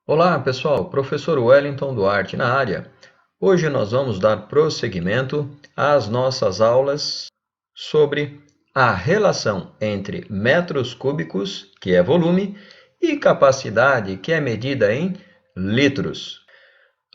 Olá pessoal, professor Wellington Duarte na área. Hoje nós vamos dar prosseguimento às nossas aulas sobre a relação entre metros cúbicos, que é volume, e capacidade, que é medida em litros.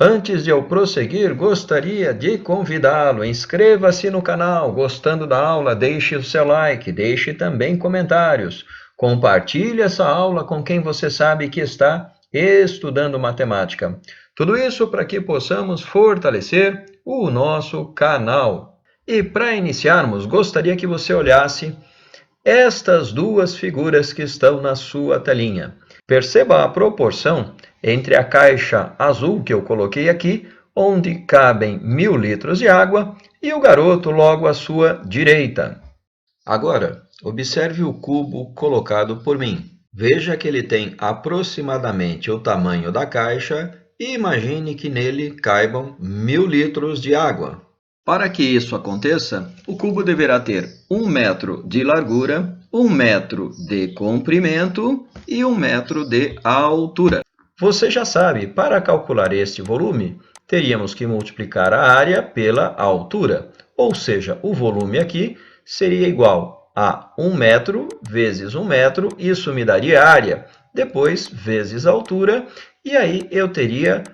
Antes de eu prosseguir, gostaria de convidá-lo. Inscreva-se no canal. Gostando da aula, deixe o seu like, deixe também comentários. Compartilhe essa aula com quem você sabe que está estudando matemática. Tudo isso para que possamos fortalecer o nosso canal. E para iniciarmos, gostaria que você olhasse estas duas figuras que estão na sua telinha. Perceba a proporção entre a caixa azul que eu coloquei aqui, onde cabem 1000 litros de água, e o garoto logo à sua direita. Agora, observe o cubo colocado por mim. Veja que ele tem aproximadamente o tamanho da caixa e imagine que nele caibam 1000 litros de água. Para que isso aconteça, o cubo deverá ter 1 metro de largura, 1 metro de comprimento e 1 metro de altura. Você já sabe, para calcular este volume, teríamos que multiplicar a área pela altura, ou seja, o volume aqui seria igual a 1 metro vezes 1 metro, isso me daria área, depois vezes altura, e aí eu teria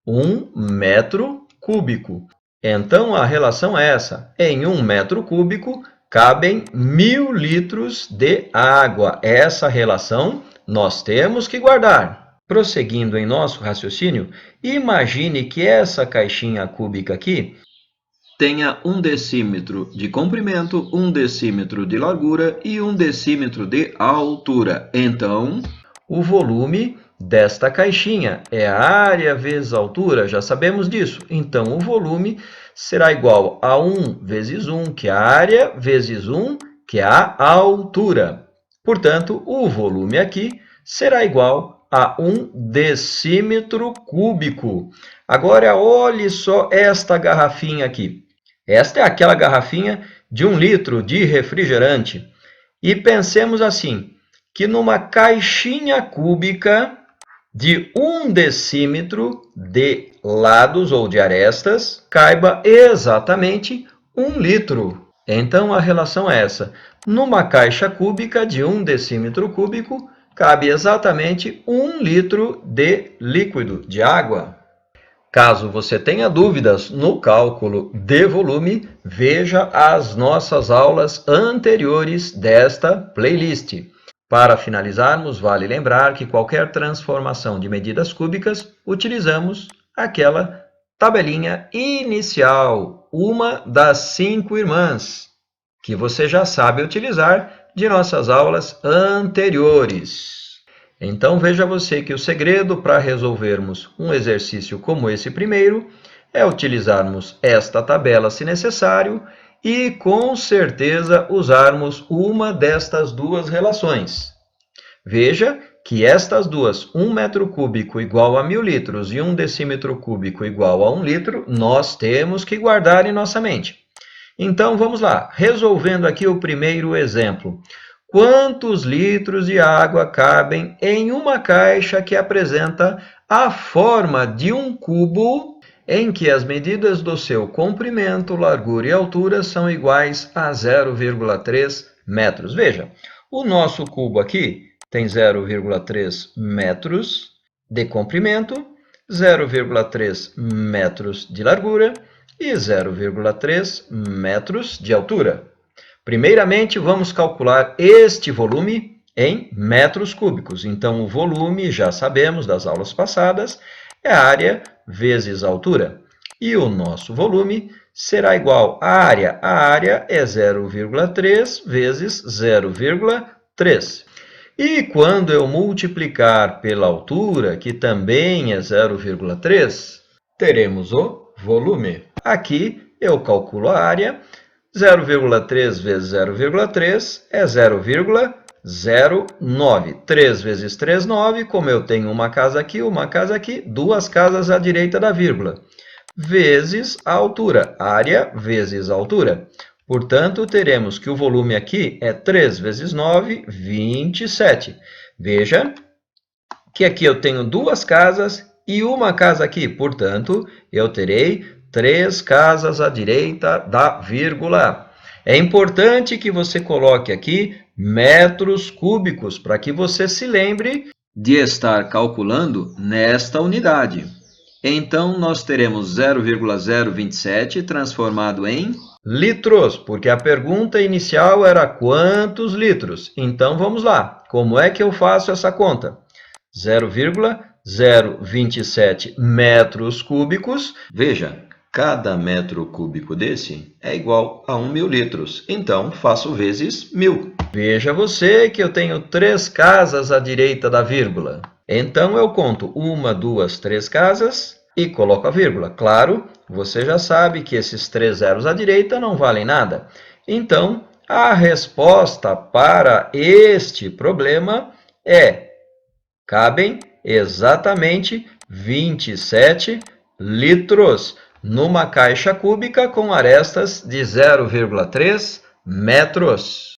1 metro cúbico. Então, a relação é essa. Em 1 metro cúbico, cabem 1000 litros de água. Essa relação nós temos que guardar. Prosseguindo em nosso raciocínio, imagine que essa caixinha cúbica aqui tenha 1 decímetro de comprimento, 1 decímetro de largura e 1 decímetro de altura. Então, o volume desta caixinha é a área vezes a altura, já sabemos disso. Então, o volume será igual a 1 vezes 1, que é a área, vezes 1, que é a altura. Portanto, o volume aqui será igual a 1 decímetro cúbico. Agora, olhe só esta garrafinha aqui. Esta é aquela garrafinha de 1 litro de refrigerante. E pensemos assim, que numa caixinha cúbica de 1 decímetro de lados ou de arestas, caiba exatamente 1 litro. Então, a relação é essa. Numa caixa cúbica de 1 decímetro cúbico, cabe exatamente 1 litro de líquido, de água. Caso você tenha dúvidas no cálculo de volume, veja as nossas aulas anteriores desta playlist. Para finalizarmos, vale lembrar que qualquer transformação de medidas cúbicas, utilizamos aquela tabelinha inicial, uma das 5 irmãs, que você já sabe utilizar de nossas aulas anteriores. Então, veja você que o segredo para resolvermos um exercício como esse primeiro é utilizarmos esta tabela se necessário e, com certeza, usarmos uma destas duas relações. Veja que estas duas, 1 metro cúbico igual a 1000 litros e 1 decímetro cúbico igual a 1 litro, nós temos que guardar em nossa mente. Então, vamos lá, resolvendo aqui o primeiro exemplo. Quantos litros de água cabem em uma caixa que apresenta a forma de um cubo em que as medidas do seu comprimento, largura e altura são iguais a 0,3 metros? Veja, o nosso cubo aqui tem 0,3 metros de comprimento, 0,3 metros de largura e 0,3 metros de altura. Primeiramente, vamos calcular este volume em metros cúbicos. Então, o volume, já sabemos das aulas passadas, é a área vezes a altura. E o nosso volume será igual à área. A área é 0,3 vezes 0,3. E quando eu multiplicar pela altura, que também é 0,3, teremos o volume. Aqui eu calculo a área. 0,3 vezes 0,3 é 0,09. 3 vezes 3, 9. Como eu tenho uma casa aqui, duas casas à direita da vírgula. Vezes a altura. Área vezes a altura. Portanto, teremos que o volume aqui é 3 vezes 9, 27. Veja que aqui eu tenho duas casas e uma casa aqui. Portanto, eu terei 3 casas à direita da vírgula. É importante que você coloque aqui metros cúbicos, para que você se lembre de estar calculando nesta unidade. Então, nós teremos 0,027 transformado em litros, porque a pergunta inicial era quantos litros. Então, vamos lá. Como é que eu faço essa conta? 0,027 metros cúbicos. Veja, cada metro cúbico desse é igual a 1.000 litros. Então, faço vezes 1.000. Veja você que eu tenho 3 casas à direita da vírgula. Então, eu conto 1, 2, 3 casas e coloco a vírgula. Claro, você já sabe que esses 3 zeros à direita não valem nada. Então, a resposta para este problema cabem exatamente 27 litros numa caixa cúbica com arestas de 0,3 metros.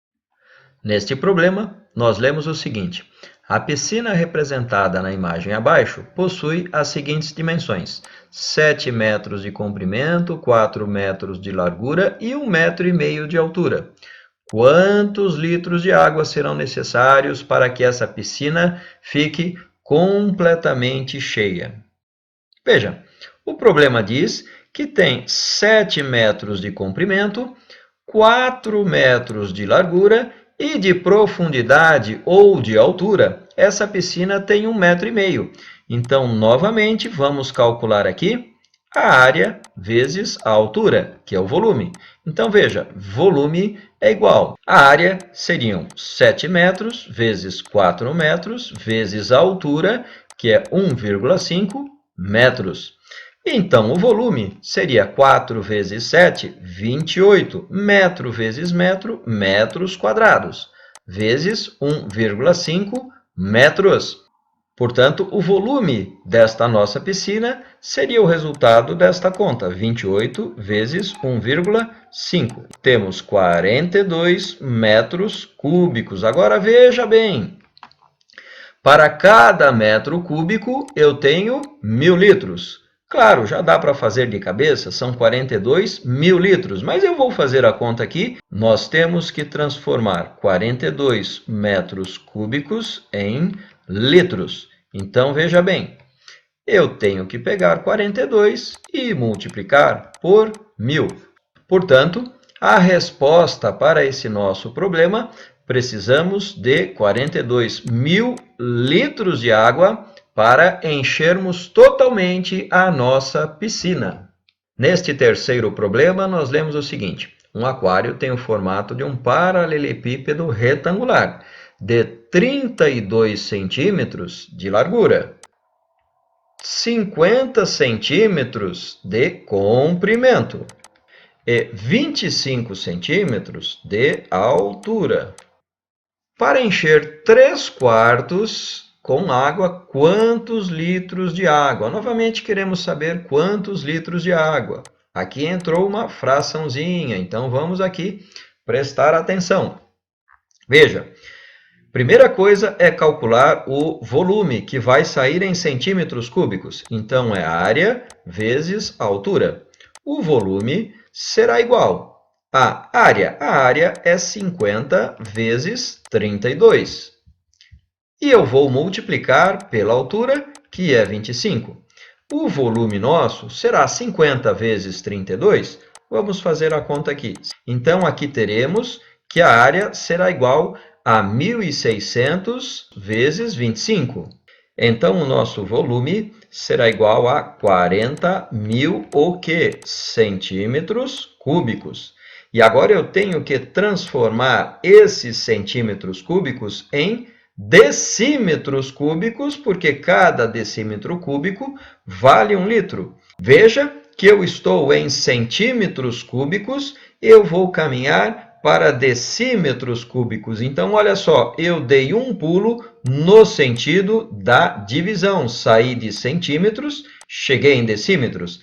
Neste problema, nós lemos o seguinte: a piscina representada na imagem abaixo possui as seguintes dimensões: 7 metros de comprimento, 4 metros de largura e 1,5 metro de altura. Quantos litros de água serão necessários para que essa piscina fique completamente cheia? Veja, o problema diz que tem 7 metros de comprimento, 4 metros de largura e de profundidade ou de altura, essa piscina tem 1,5 metro. Então, novamente, vamos calcular aqui a área vezes a altura, que é o volume. Então, veja, volume é igual. A área seriam 7 metros vezes 4 metros vezes a altura, que é 1,5 metros. Então, o volume seria 4 vezes 7, 28. Metro vezes metro, metros quadrados, vezes 1,5 metros. Portanto, o volume desta nossa piscina seria o resultado desta conta, 28 vezes 1,5. Temos 42 metros cúbicos. Agora, veja bem, para cada metro cúbico eu tenho 1.000 litros. Claro, já dá para fazer de cabeça, são 42.000 litros, mas eu vou fazer a conta aqui. Nós temos que transformar 42 metros cúbicos em litros. Então, veja bem, eu tenho que pegar 42 e multiplicar por 1.000. Portanto, a resposta para esse nosso problema, precisamos de 42.000 litros de água para enchermos totalmente a nossa piscina. Neste terceiro problema, nós lemos o seguinte: um aquário tem o formato de um paralelepípedo retangular de 32 centímetros de largura, 50 centímetros de comprimento e 25 centímetros de altura. Para encher 3/4 com água, quantos litros de água? Novamente, queremos saber quantos litros de água. Aqui entrou uma fraçãozinha, então vamos aqui prestar atenção. Veja, primeira coisa é calcular o volume, que vai sair em centímetros cúbicos. Então, é área vezes altura. O volume será igual à área. A área é 50 vezes 32. E eu vou multiplicar pela altura, que é 25. O volume nosso será 50 vezes 32. Vamos fazer a conta aqui. Então, aqui teremos que a área será igual a 1.600 vezes 25. Então, o nosso volume será igual a 40.000 o quê? Centímetros cúbicos. E agora eu tenho que transformar esses centímetros cúbicos em decímetros cúbicos, porque cada decímetro cúbico vale 1 litro. Veja que eu estou em centímetros cúbicos, eu vou caminhar para decímetros cúbicos. Então, olha só, eu dei um pulo no sentido da divisão. Saí de centímetros, cheguei em decímetros.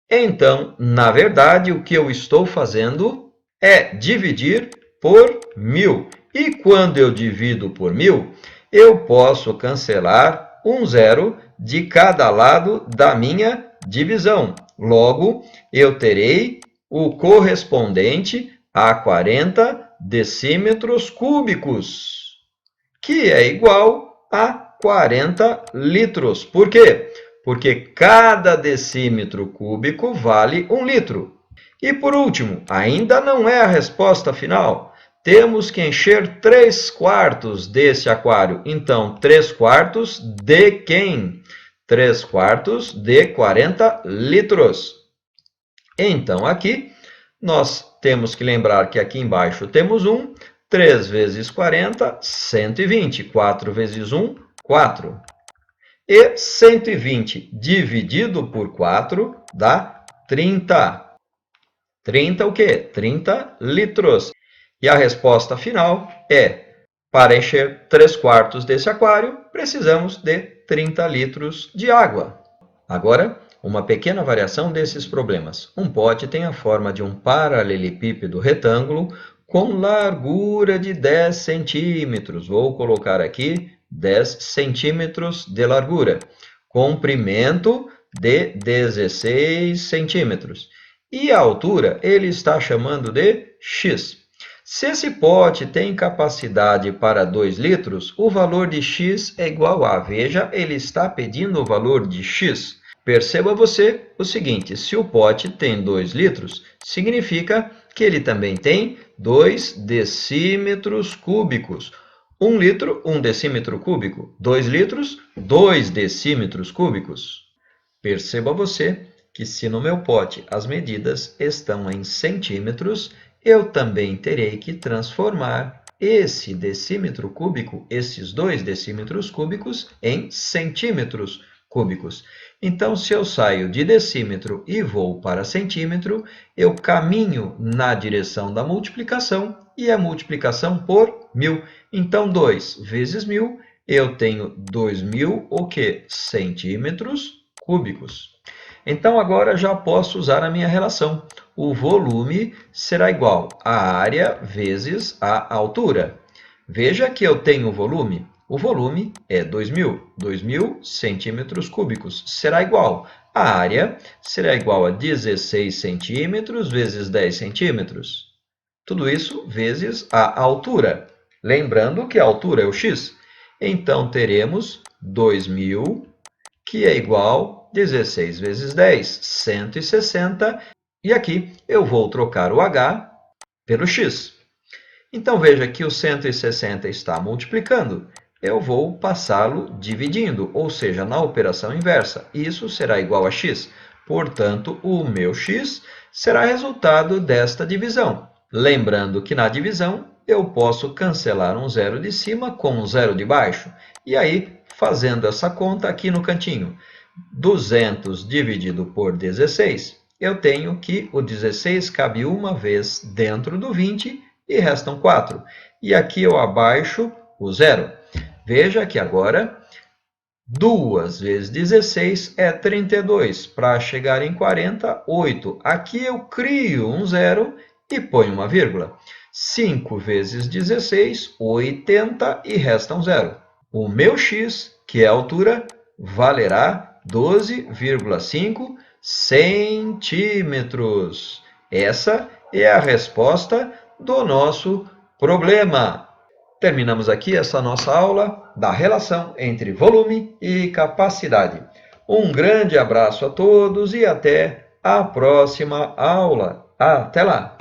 Então, na verdade, o que eu estou fazendo é dividir por 1.000. E quando eu divido por 1.000, eu posso cancelar um zero de cada lado da minha divisão. Logo, eu terei o correspondente a 40 decímetros cúbicos, que é igual a 40 litros. Por quê? Porque cada decímetro cúbico vale 1 litro. E por último, ainda não é a resposta final. Temos que encher 3/4 desse aquário. Então, 3/4 de quem? 3/4 de 40 litros. Então, aqui, nós temos que lembrar que aqui embaixo temos 1. 3 vezes 40, 120. 4 vezes 1, 4. E 120 dividido por 4 dá 30. 30 o quê? 30 litros. E a resposta final é, para encher 3/4 desse aquário, precisamos de 30 litros de água. Agora, uma pequena variação desses problemas. Um pote tem a forma de um paralelepípedo retângulo com largura de 10 centímetros. Vou colocar aqui 10 centímetros de largura. Comprimento de 16 centímetros. E a altura ele está chamando de x. Se esse pote tem capacidade para 2 litros, o valor de x é igual a, veja, ele está pedindo o valor de x. Perceba você o seguinte, se o pote tem 2 litros, significa que ele também tem 2 decímetros cúbicos. 1 litro, 1 decímetro cúbico. 2 litros, 2 decímetros cúbicos. Perceba você que se no meu pote as medidas estão em centímetros, eu também terei que transformar esse decímetro cúbico, esses 2 decímetros cúbicos, em centímetros cúbicos. Então, se eu saio de decímetro e vou para centímetro, eu caminho na direção da multiplicação e a multiplicação por 1000. Então, 2 vezes 1000, eu tenho 2000 o quê? Centímetros cúbicos. Então, agora já posso usar a minha relação. O volume será igual à área vezes a altura. Veja que eu tenho o volume. O volume é 2.000 centímetros cúbicos. Será igual. A área será igual a 16 centímetros vezes 10 centímetros. Tudo isso vezes a altura. Lembrando que a altura é o x. Então, teremos 2.000, que é igual a 16 vezes 10, 160. E aqui eu vou trocar o h pelo x. Então, veja que o 160 está multiplicando. Eu vou passá-lo dividindo, ou seja, na operação inversa. Isso será igual a x. Portanto, o meu x será resultado desta divisão. Lembrando que na divisão eu posso cancelar um zero de cima com um zero de baixo. E aí, fazendo essa conta aqui no cantinho, 200 dividido por 16, eu tenho que o 16 cabe uma vez dentro do 20 e restam 4. E aqui eu abaixo o zero. Veja que agora 2 vezes 16 é 32. Para chegar em 40, 8. Aqui eu crio um zero e ponho uma vírgula. 5 vezes 16, 80 e resta um zero. O meu x, que é a altura, valerá 12,5 centímetros. Essa é a resposta do nosso problema. Terminamos aqui essa nossa aula da relação entre volume e capacidade. Um grande abraço a todos e até a próxima aula. Até lá!